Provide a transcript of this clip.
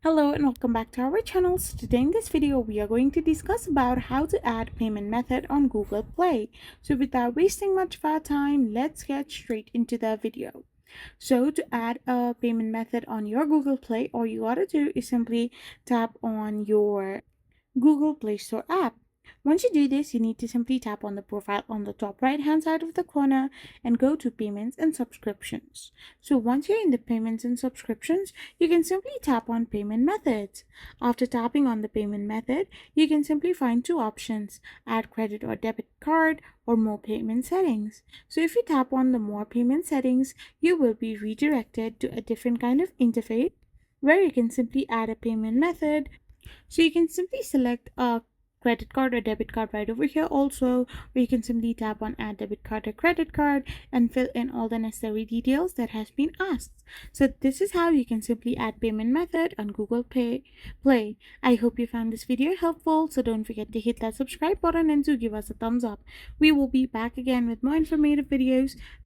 Hello and welcome back to our channel. So today in this video we are going to discuss about how to add payment method on Google Play. So without wasting much of our time, let's get straight into the video. So to add a payment method on your Google Play, all you gotta do is simply tap on your Google Play Store app. Once you do this, you need to simply tap on the profile on the top right hand side of the corner and go to payments and subscriptions. So once you're in the payments and subscriptions, you can simply tap on payment methods. After tapping on the payment method, you can simply find two options: add credit or debit card or more payment settings. So if you tap on the more payment settings, you will be redirected to a different kind of interface where you can simply add a payment method. So you can simply select a credit card or debit card right over here also, or you can simply tap on add debit card or credit card and fill in all the necessary details that has been asked. So this is how you can simply add payment method on Google Play. I hope you found this video helpful, so don't forget to hit that subscribe button and to give us a thumbs up. We will be back again with more informative videos.